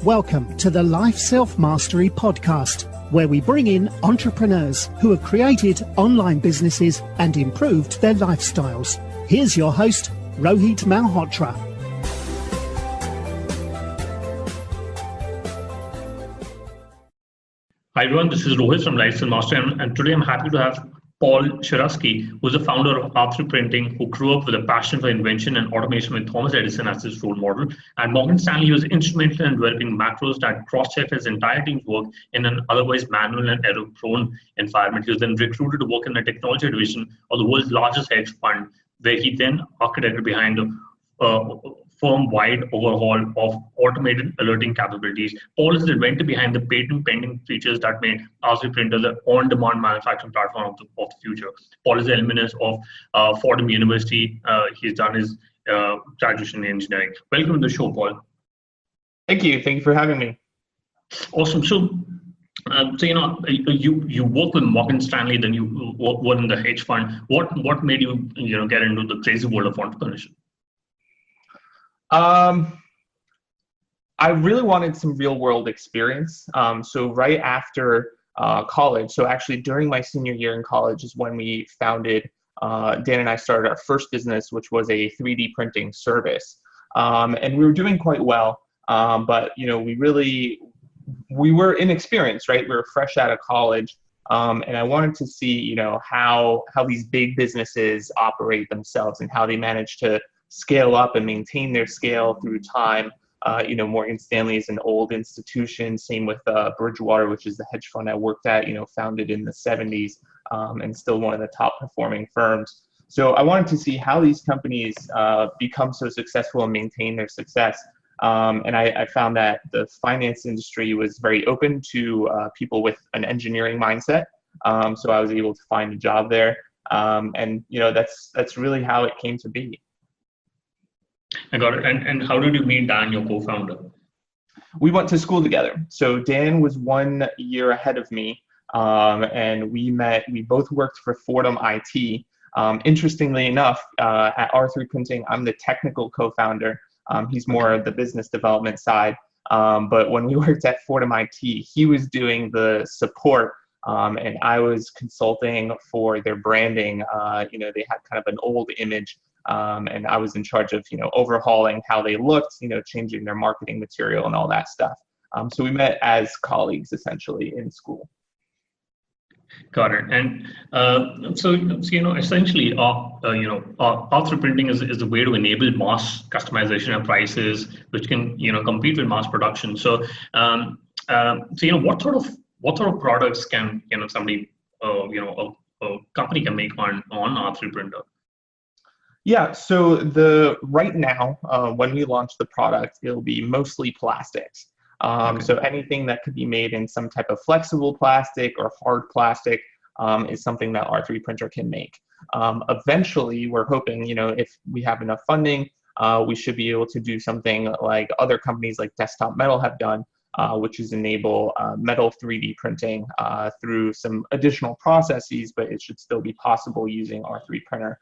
Welcome to the Life Self-Mastery Podcast, where we bring in entrepreneurs who have created online businesses and improved their lifestyles. Here's your host, Rohit Malhotra. Hi everyone, this is Rohit from Life Self-Mastery, and today I'm happy to have Paul Sieradzki, who's the founder of R3 Printing, who grew up with a passion for invention and automation with Thomas Edison as his role model. At Morgan Stanley, he was instrumental in developing macros that cross-checked his entire team's work in an otherwise manual and error-prone environment. He was then recruited to work in the technology division of the world's largest hedge fund, where he then architected behind the firm-wide overhaul of automated alerting capabilities. Paul is the inventor behind the patent-pending features that made R3 Printer the on-demand manufacturing platform of the future. Paul is the alumnus of Fordham University. He's done his graduation in engineering. Welcome to the show, Paul. Thank you. Thank you for having me. Awesome. So you work with Morgan Stanley, then you work in the hedge fund. What made you get into the crazy world of entrepreneurship? I really wanted some real world experience. So right after college, so actually during my senior year in college is when we founded, Dan and I started our first business, which was a 3D printing service. And we were doing quite well, but we were inexperienced, right? We were fresh out of college. And I wanted to see, how these big businesses operate themselves and how they manage to scale up and maintain their scale through time. Morgan Stanley is an old institution. Same with Bridgewater, which is the hedge fund I worked at, founded in the 70s and still one of the top performing firms. So I wanted to see how these companies become so successful and maintain their success. And I found that the finance industry was very open to people with an engineering mindset. So I was able to find a job there. That's really how it came to be. I got it. And how did you meet Dan, your co-founder? We went to school together. So Dan was 1 year ahead of me, and we met. We both worked for Fordham IT. Interestingly enough, at R3 Printing, I'm the technical co-founder. He's more of the business development side. But when we worked at Fordham IT, he was doing the support, and I was consulting for their branding. They had kind of an old image. And I was in charge of, overhauling how they looked, changing their marketing material and all that stuff. So we met as colleagues essentially in school. Got it. And essentially, R3 Printing is a way to enable mass customization of prices, which can, compete with mass production. So, what sort of products can, somebody, a company can make on R3 Printer? Yeah, so right now, when we launch the product, it'll be mostly plastics. So anything that could be made in some type of flexible plastic or hard plastic is something that R3 Printer can make. Eventually, we're hoping, if we have enough funding, we should be able to do something like other companies like Desktop Metal have done, which is enable metal 3D printing through some additional processes, but it should still be possible using R3 Printer.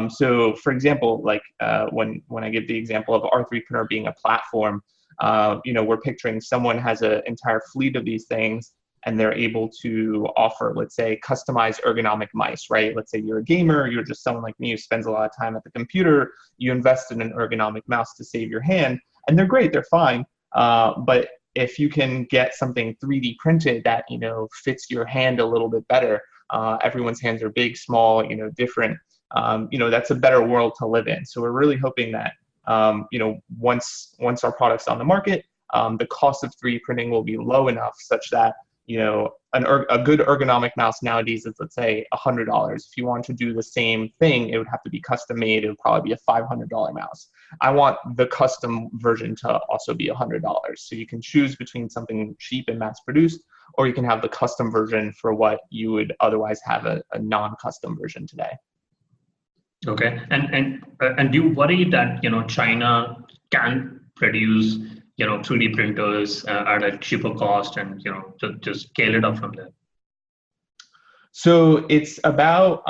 So for example, like when I give the example of R3 Printer being a platform, we're picturing someone has an entire fleet of these things and they're able to offer, let's say, customized ergonomic mice, right? Let's say you're a gamer, you're just someone like me who spends a lot of time at the computer, you invest in an ergonomic mouse to save your hand, and they're great, they're fine, but if you can get something 3D printed that, fits your hand a little bit better, everyone's hands are big, small, different, that's a better world to live in. So we're really hoping that, once our product's on the market, the cost of 3D printing will be low enough such that, a good ergonomic mouse nowadays is, let's say, $100. If you want to do the same thing, it would have to be custom made. It would probably be a $500 mouse. I want the custom version to also be $100. So you can choose between something cheap and mass produced, or you can have the custom version for what you would otherwise have a non-custom version today. Okay, and do you worry that China can produce 3D printers at a cheaper cost and to just scale it up from there? So it's about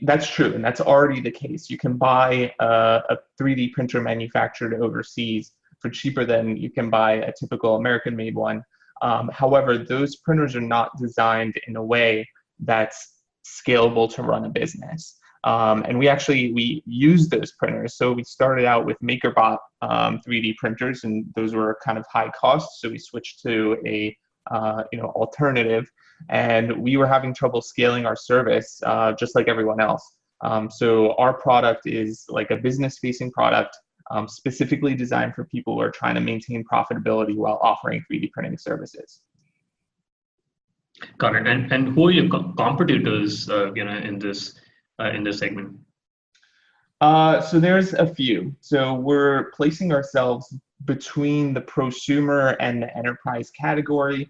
that's true, and that's already the case. You can buy a 3D printer manufactured overseas for cheaper than you can buy a typical American-made one. However, those printers are not designed in a way that's scalable to run a business. And we use those printers. So we started out with MakerBot 3D printers, and those were kind of high cost. So we switched to a alternative, and we were having trouble scaling our service just like everyone else. So our product is like a business-facing product, specifically designed for people who are trying to maintain profitability while offering 3D printing services. Got it. And who are your competitors, in this segment? So there's a few. So we're placing ourselves between the prosumer and the enterprise category.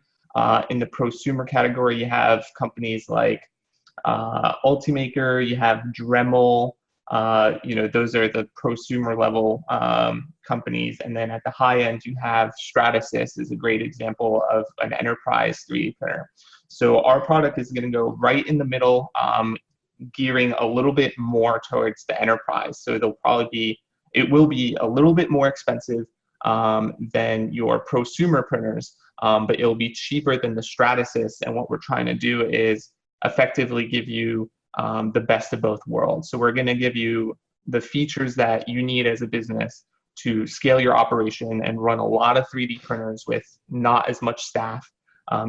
In the prosumer category, you have companies like Ultimaker, you have Dremel. Those are the prosumer level companies. And then at the high end, you have Stratasys is a great example of an enterprise 3D printer. So our product is going to go right in the middle, gearing a little bit more towards the enterprise. So it will be a little bit more expensive than your prosumer printers, but it'll be cheaper than the Stratasys. And what we're trying to do is effectively give you the best of both worlds. So we're going to give you the features that you need as a business to scale your operation and run a lot of 3D printers with not as much staff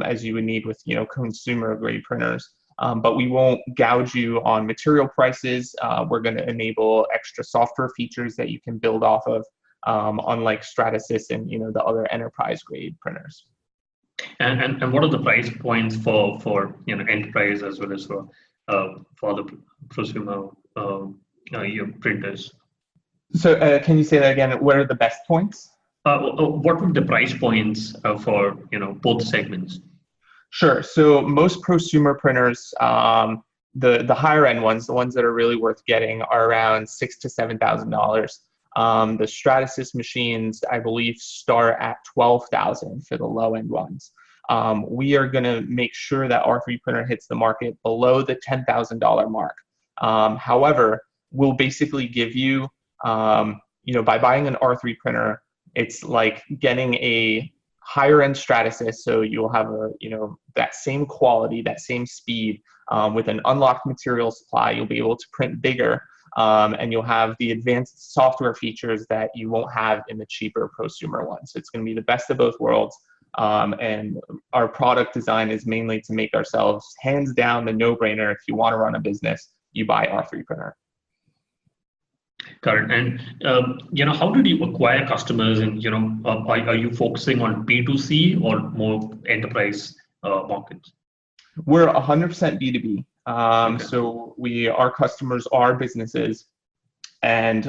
as you would need with consumer grade printers. But we won't gouge you on material prices. We're going to enable extra software features that you can build off of, unlike Stratasys and the other enterprise grade printers. And what are the price points for enterprise as well as for the prosumer your printers? So can you say that again? What are the best points? What would the price points for both segments? Sure. So most prosumer printers, the higher end ones, the ones that are really worth getting, are around $6,000 to $7,000. The Stratasys machines, I believe, start at $12,000 for the low end ones. We are going to make sure that our 3D printer hits the market below the $10,000 mark. However, we'll basically give you, by buying an R3 printer, it's like getting a higher end Stratasys. So you'll have that same quality, that same speed, with an unlocked material supply. You'll be able to print bigger, and you'll have the advanced software features that you won't have in the cheaper prosumer one. So it's going to be the best of both worlds. And our product design is mainly to make ourselves hands down the no-brainer. If you want to run a business, you buy R3 printer. Got it. And how did you acquire customers? And are you focusing on B2C or more enterprise markets? We're 100% B2B. Okay. So our customers are businesses, and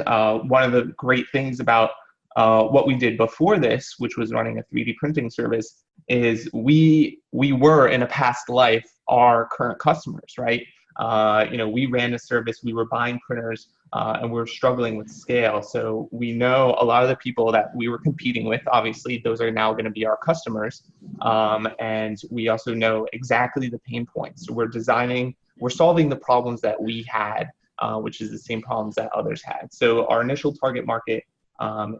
one of the great things about what we did before this, which was running a 3D printing service, is we were in a past life our current customers, right? We ran a service, we were buying printers, and we were struggling with scale. So we know a lot of the people that we were competing with. Obviously, those are now going to be our customers. And we also know exactly the pain points. So we're solving the problems that we had, which is the same problems that others had. So our initial target market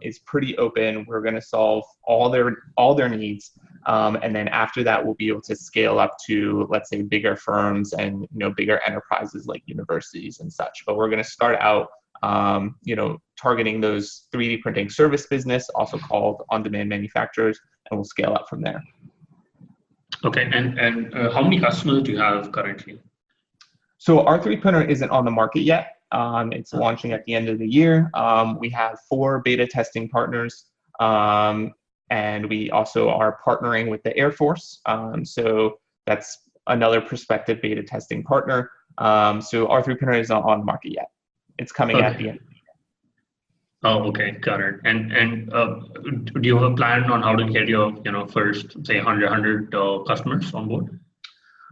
is pretty open. We're going to solve all their needs. And then after that, we'll be able to scale up to, let's say, bigger firms and bigger enterprises like universities and such. But we're going to start out, targeting those 3D printing service business, also called on-demand manufacturers, and we'll scale up from there. Okay, and how many customers do you have currently? So our 3D printer isn't on the market yet. It's launching at the end of the year. We have 4 beta testing partners. And we also are partnering with the Air Force. So that's another prospective beta testing partner. So our 3D printer is not on the market yet. It's coming at the end. Oh, okay, got it. And do you have a plan on how to get your first, say, 100 customers on board?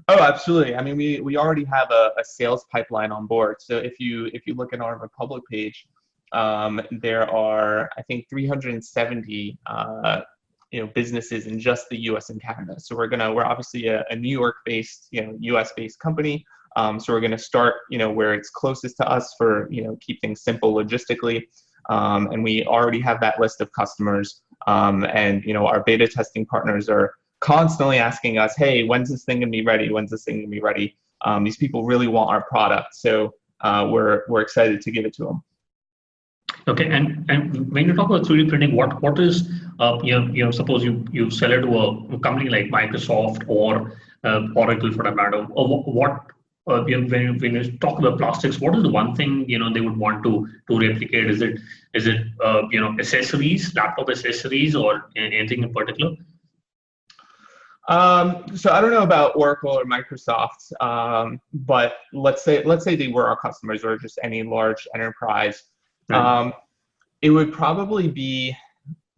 Oh, absolutely. I mean, we already have a sales pipeline on board. So if you look at our Republic page, there are, I think, 370 businesses in just the U.S. and Canada. So we're obviously a New York-based, U.S.-based company. So we're gonna start, where it's closest to us for keep things simple logistically. And we already have that list of customers. And our beta testing partners are constantly asking us, hey, when's this thing gonna be ready? When's this thing gonna be ready? These people really want our product, so we're excited to give it to them. Okay, and when you talk about 3D printing, what is suppose you sell it to a company like Microsoft or Oracle for that matter, or what when you talk about plastics, what is the one thing they would want to replicate? Is it accessories, laptop accessories, or anything in particular? So I don't know about Oracle or Microsoft, but let's say they were our customers, or just any large enterprise. Right. It would probably be,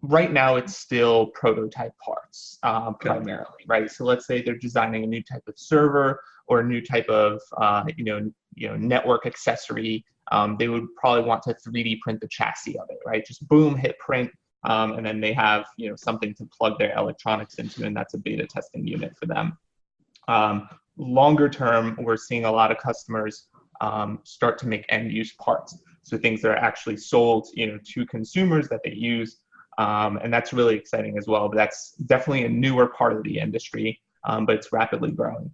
right now it's still prototype parts primarily, right? So let's say they're designing a new type of server or a new type of network accessory. They would probably want to 3D print the chassis of it, right? Just boom, hit print. And then they have something to plug their electronics into, and that's a beta testing unit for them. Longer term, we're seeing a lot of customers start to make end use parts, so things that are actually sold to consumers that they use, and that's really exciting as well. But that's definitely a newer part of the industry, but it's rapidly growing.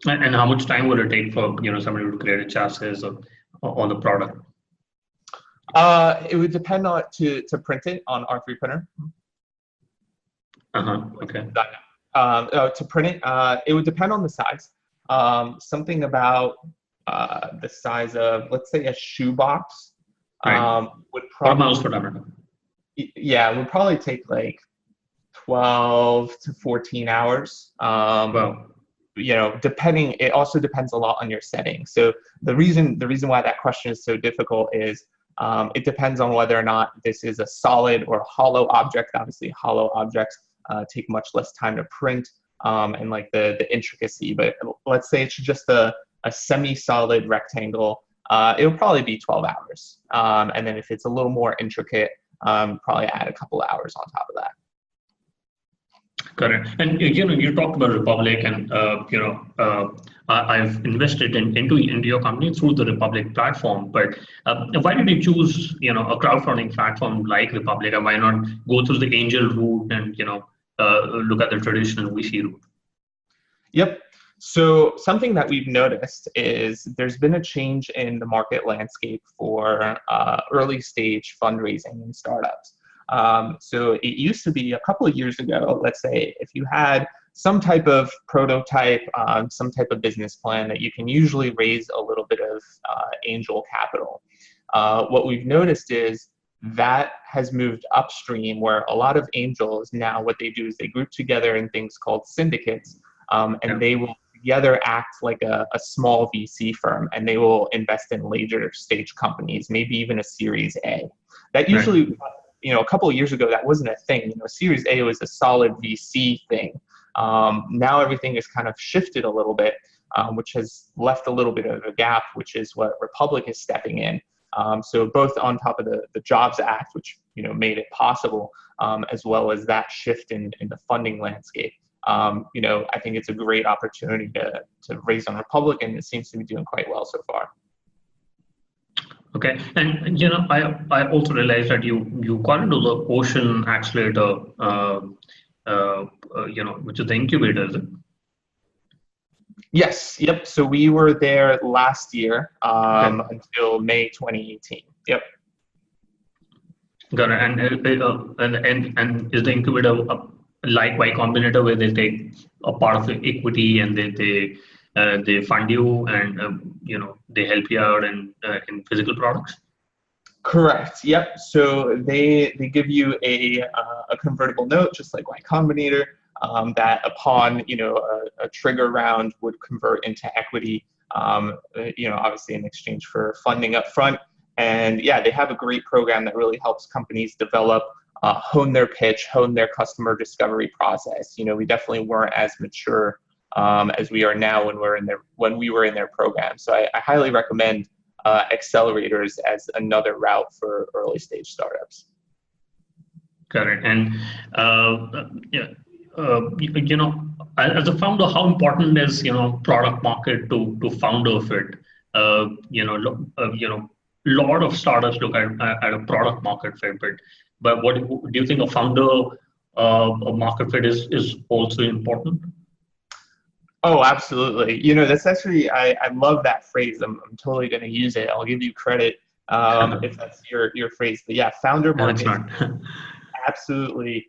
And how much time would it take for somebody to create a chassis on the product? It would depend on to print it on R3 printer. Okay. To print it, it would depend on the size. Something about the size of, let's say, a shoebox would probably. Yeah, it would probably take like 12 to 14 hours. Wow. Depending, it also depends a lot on your settings. So the reason why that question is so difficult is it depends on whether or not this is a solid or a hollow object. Obviously, hollow objects take much less time to print and like the intricacy. But let's say it's just a semi-solid rectangle. It'll probably be 12 hours. And then if it's a little more intricate, probably add a couple of hours on top of that. Correct. And you talked about Republic, and I've invested into your company through the Republic platform. But why did you choose a crowdfunding platform like Republic, and why not go through the angel route and look at the traditional VC route? Yep. So something that we've noticed is there's been a change in the market landscape for early stage fundraising in startups. So it used to be a couple of years ago, let's say, if you had some type of prototype, some type of business plan, that you can usually raise a little bit of angel capital. What we've noticed is that has moved upstream, where a lot of angels now, what they do is they group together in things called syndicates, and they will together act like a small VC firm, and they will invest in later stage companies, maybe even a Series A. That usually, a couple of years ago, that wasn't a thing. Series A was a solid VC thing. Now everything is kind of shifted a little bit, which has left a little bit of a gap, which is what Republic is stepping in. So both on top of the Jobs Act, which made it possible, as well as that shift in the funding landscape. I think it's a great opportunity to raise on Republic, and it seems to be doing quite well so far. Okay, and I also realized that you got into the Ocean Accelerator, which is the incubator, is it? Yes. Yep. So we were there last year until May 2018. Yep. Got it. And is the incubator like Y Combinator, where they take a part of the equity and they fund you and they help you out in physical products? Correct. Yep. So they give you a convertible note, just like Y Combinator, that upon a trigger round would convert into equity. Obviously in exchange for funding up front. And yeah, they have a great program that really helps companies develop, hone their pitch, hone their customer discovery process. We definitely weren't as mature as we are now when we were in their program. So I highly recommend accelerators as another route for early stage startups. Got it. And as a founder, how important is product market to founder fit? Lot of startups look at a product market fit, But what do you think a founder market fit is also important? Oh, absolutely. That's actually, I love that phrase. I'm totally going to use it. I'll give you credit if that's your phrase. But yeah, founder No, it's market not. absolutely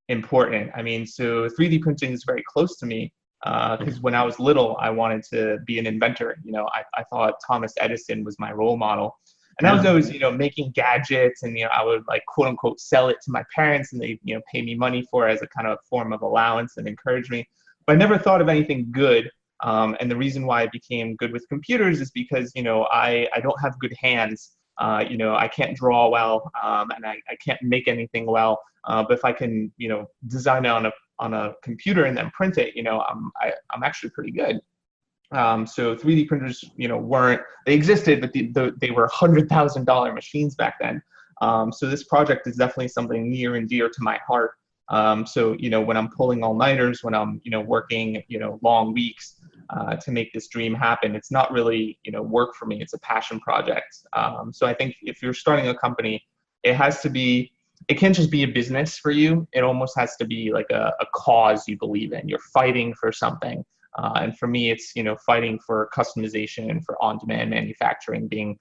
important. I mean, so 3D printing is very close to me because when I was little, I wanted to be an inventor. I thought Thomas Edison was my role model. And I was always, making gadgets, and I would like quote unquote sell it to my parents, and they, pay me money for it as a kind of form of allowance and encourage me. But I never thought of anything good. And the reason why I became good with computers is because, I don't have good hands. I can't draw well, and I can't make anything well. But if I can, design it on a computer and then print it, I'm actually pretty good. So 3D printers, they existed, but they were $100,000 machines back then. So this project is definitely something near and dear to my heart. So, when I'm pulling all-nighters, when I'm, working, long weeks to make this dream happen, it's not really, work for me. It's a passion project. So I think if you're starting a company, it can't just be a business for you. It almost has to be like a cause you believe in. You're fighting for something. And for me, it's, fighting for customization and for on-demand manufacturing being,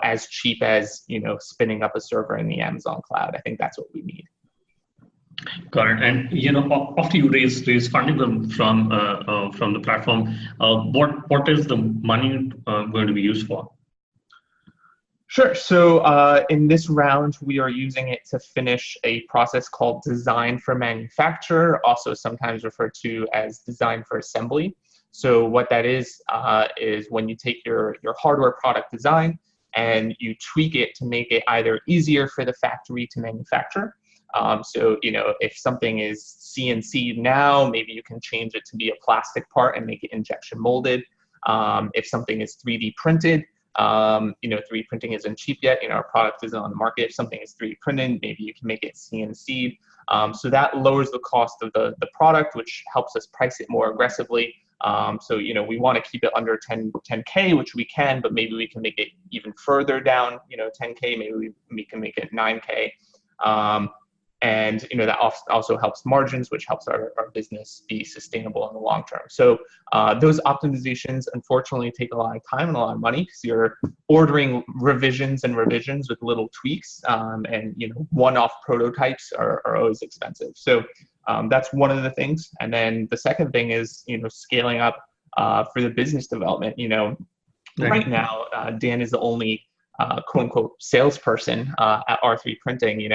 as cheap as, spinning up a server in the Amazon cloud. I think that's what we need. Got it. And after you raise funding from the platform, what is the money going to be used for? Sure. So in this round, we are using it to finish a process called design for manufacture, also sometimes referred to as design for assembly. So what that is when you take your hardware product design and you tweak it to make it either easier for the factory to manufacture. So, if something is CNC now, maybe you can change it to be a plastic part and make it injection molded. If something is 3D printed, 3D printing isn't cheap yet. Our product isn't on the market. If something is 3D printed, maybe you can make it CNC'd. So that lowers the cost of the product, which helps us price it more aggressively. So, we want to keep it under 10K, which we can, but maybe we can make it even further down, 10K, maybe we can make it 9K. And that also helps margins, which helps our business be sustainable in the long term. So those optimizations, unfortunately, take a lot of time and a lot of money because you're ordering revisions with little tweaks, and one-off prototypes are always expensive. So that's one of the things. And then the second thing is scaling up for the business development. Right now, Dan is the only quote unquote salesperson at R3 Printing.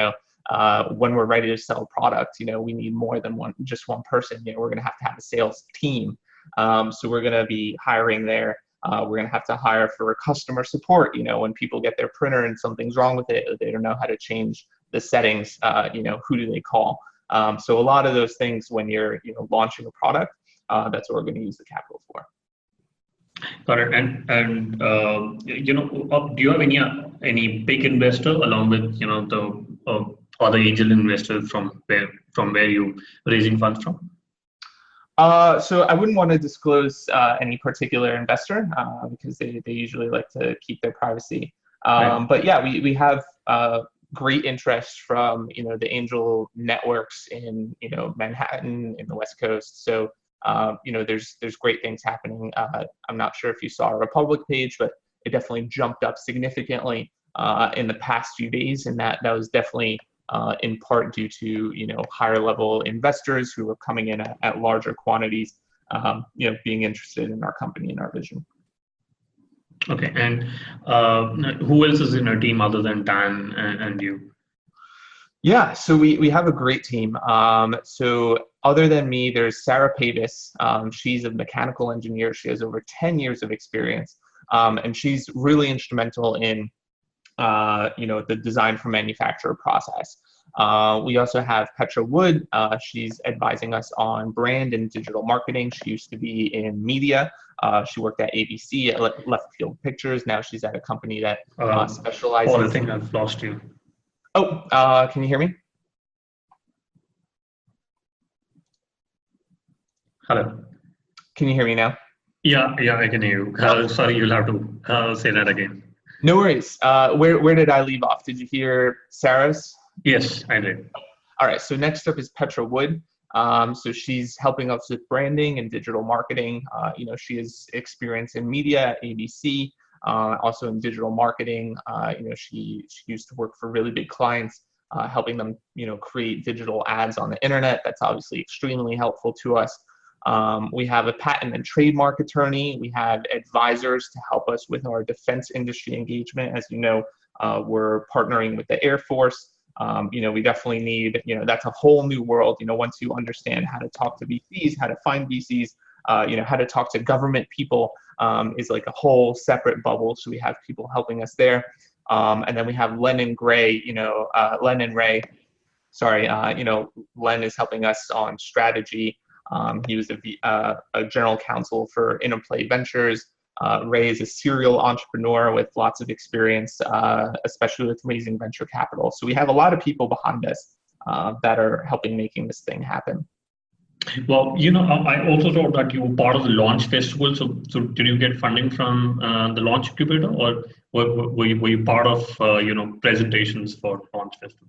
When we're ready to sell a product, we need more than just one person. We're going to have a sales team. So we're going to be hiring there. We're going to have to hire for customer support. When people get their printer and something's wrong with it, they don't know how to change the settings. Who do they call? So a lot of those things when you're launching a product, that's what we're going to use the capital for. Got it. And do you have any big investor along with the other angel investors from where you raising funds from? So I wouldn't want to disclose any particular investor because they usually like to keep their privacy. Right. But yeah, we have great interest from the angel networks in Manhattan, in the West Coast. So there's great things happening. I'm not sure if you saw our public page, but it definitely jumped up significantly in the past few days, and that was definitely in part due to higher level investors who are coming in at larger quantities, being interested in our company and our vision. Okay, and who else is in our team other than Dan and you? Yeah, so we have a great team. So other than me, there's Sarah Pavis. She's a mechanical engineer. She has over 10 years of experience, and she's really instrumental in the design for manufacturer process. We also have Petra Wood. She's advising us on brand and digital marketing. She used to be in media. She worked at ABC at Left Field Pictures. Now she's at a company that specializes. Paul, I think I've lost you. Oh, can you hear me? Hello. Can you hear me now? Yeah, I can hear you. Sorry, you'll have to say that again. No worries. Where did I leave off? Did you hear Sarah's? Yes, I did. All right, so next up is Petra Wood. So she's helping us with branding and digital marketing. She has experience in media, ABC, also in digital marketing. She used to work for really big clients, helping them, create digital ads on the internet. That's obviously extremely helpful to us. We have a patent and trademark attorney. We have advisors to help us with our defense industry engagement. As you know, we're partnering with the Air Force. We definitely need, that's a whole new world. Once you understand how to talk to VCs, how to find VCs, how to talk to government people, is like a whole separate bubble. So we have people helping us there. And then we have Len and Ray, Len and Ray, sorry, Len is helping us on strategy. He was a general counsel for Interplay Ventures. Ray is a serial entrepreneur with lots of experience, especially with raising venture capital. So we have a lot of people behind us that are helping making this thing happen. Well, I also thought that you were part of the launch festival. So did you get funding from the launch incubator, or were you part of presentations for launch festival?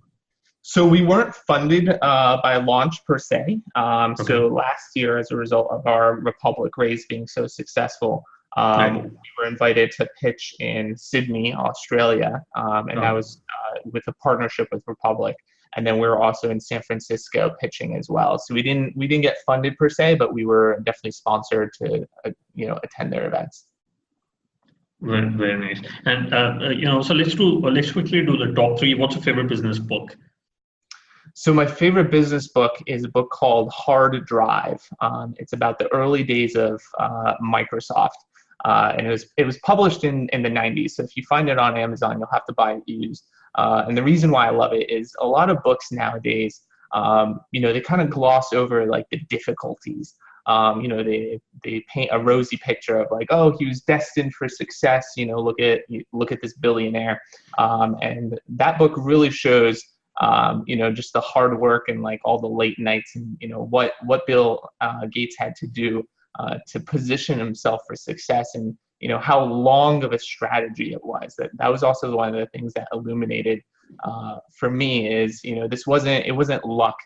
So we weren't funded by launch per se. Okay. So last year, as a result of our Republic raise being so successful, we were invited to pitch in Sydney, Australia, and that was with a partnership with Republic. And then we were also in San Francisco pitching as well. So we didn't get funded per se, but we were definitely sponsored to attend their events. Very, very nice. And so let's quickly do the top three. What's your favorite business book? So my favorite business book is a book called Hard Drive. It's about the early days of Microsoft. And it was published in the 90s. So if you find it on Amazon, you'll have to buy it used. And the reason why I love it is a lot of books nowadays, they kind of gloss over like the difficulties. They paint a rosy picture of like, oh, he was destined for success. Look at this billionaire. And that book really shows, just the hard work and like all the late nights and, what Bill Gates had to do to position himself for success, and how long of a strategy it was. That was also one of the things that illuminated for me is it wasn't luck.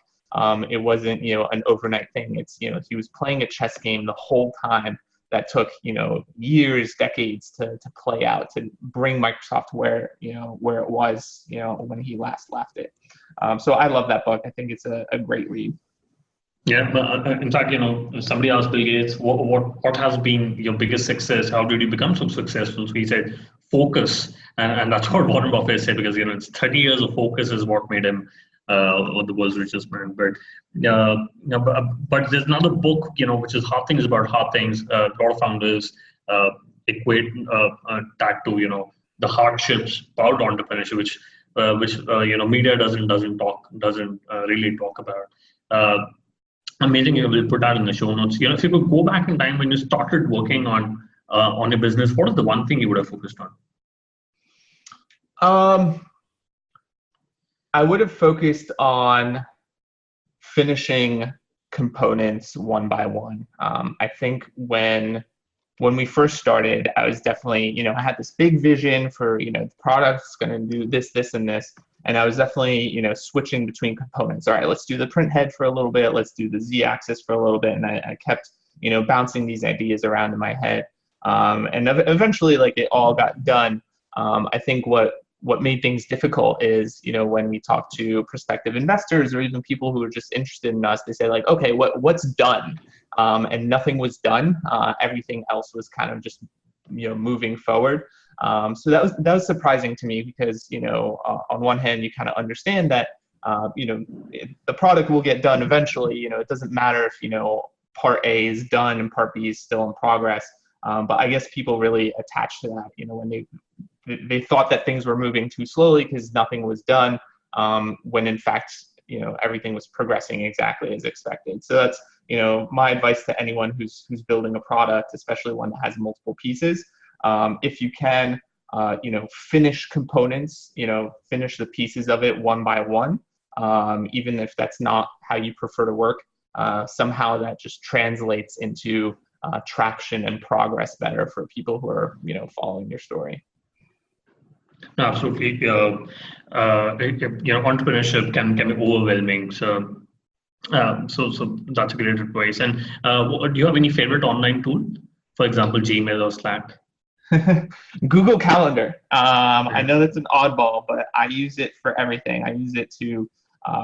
It wasn't an overnight thing. It's he was playing a chess game the whole time that took years, decades to play out to bring Microsoft where it was when he last left it. So I love that book. I think it's a great read. Yeah, but in fact, somebody asked Bill Gates, what has been your biggest success? How did you become so successful? So he said, focus. And that's what Warren Buffett said, because, it's 30 years of focus is what made him the world's richest man. But there's another book, which is Hard Things About Hard Things. A lot of founders equate that to, the hardships about entrepreneurship, which media doesn't really talk about. Amazing. We'll put that in the show notes. If you could go back in time when you started working on your business, what is the one thing you would have focused on? I would have focused on finishing components one by one. I think when we first started, I was definitely, I had this big vision for, the product's going to do this, this, and this. And I was definitely, switching between components. All right, let's do the print head for a little bit. Let's do the Z-axis for a little bit. And I kept, bouncing these ideas around in my head. And eventually, like, it all got done. I think what made things difficult is, when we talk to prospective investors or even people who are just interested in us, they say like, okay, what's done? And nothing was done. Everything else was kind of just, moving forward. So that was surprising to me because, on one hand, you kind of understand that, the product will get done eventually. It doesn't matter if, part A is done and part B is still in progress. But I guess people really attach to that, when they thought that things were moving too slowly because nothing was done, when in fact, everything was progressing exactly as expected. So that's, my advice to anyone who's building a product, especially one that has multiple pieces. If you can, finish components, finish the pieces of it one by one, even if that's not how you prefer to work, somehow that just translates into traction and progress better for people who are, following your story. Absolutely. Entrepreneurship can be overwhelming. So that's a great advice. And do you have any favorite online tool? For example, Gmail or Slack? Google Calendar. I know that's an oddball, but I use it for everything. I use it to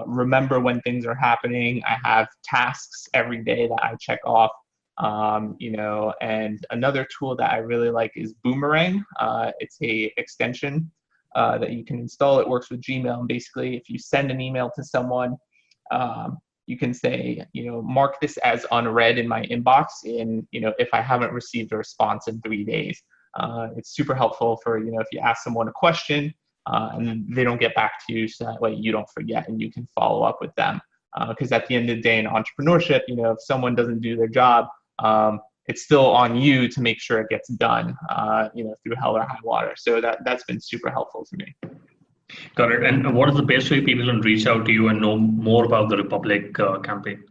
remember when things are happening. I have tasks every day that I check off. And another tool that I really like is Boomerang. It's a extension that you can install. It works with Gmail. And basically, if you send an email to someone, you can say, mark this as unread in my inbox if I haven't received a response in 3 days. It's super helpful for, if you ask someone a question and they don't get back to you, so that way you don't forget and you can follow up with them. Because at the end of the day in entrepreneurship, if someone doesn't do their job, it's still on you to make sure it gets done, through hell or high water. So that's been super helpful to me. Got it. And what is the best way people can reach out to you and know more about the Republic campaign?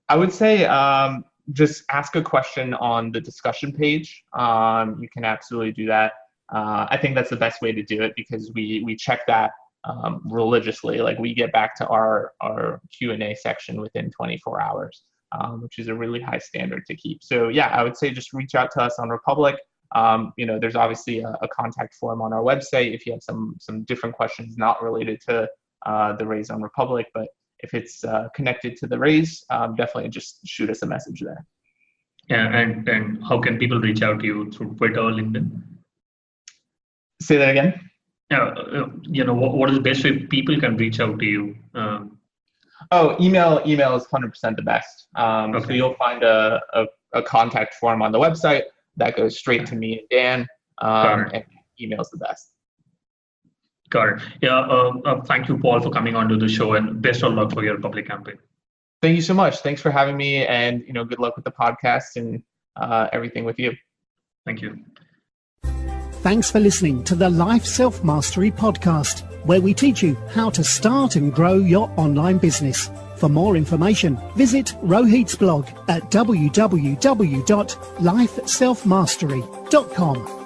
I would say just ask a question on the discussion page. You can absolutely do that. I think that's the best way to do it because we check that religiously. Like we get back to our Q&A section within 24 hours, which is a really high standard to keep. So yeah, I would say just reach out to us on Republic. There's obviously a contact form on our website if you have some different questions not related to the raise on Republic, but if it's connected to the raise, definitely just shoot us a message there. Yeah, and how can people reach out to you through Twitter or LinkedIn? Say that again. What is the best way people can reach out to you? Email is 100% the best. Okay. So you'll find a contact form on the website that goes straight to me and Dan, and email's the best. Got it. Yeah. Thank you, Paul, for coming onto the show, and best of luck for your Republic campaign. Thank you so much. Thanks for having me, and good luck with the podcast and everything with you. Thank you. Thanks for listening to the Life Self-Mastery podcast, where we teach you how to start and grow your online business. For more information, visit Rohit's blog at www.lifeselfmastery.com.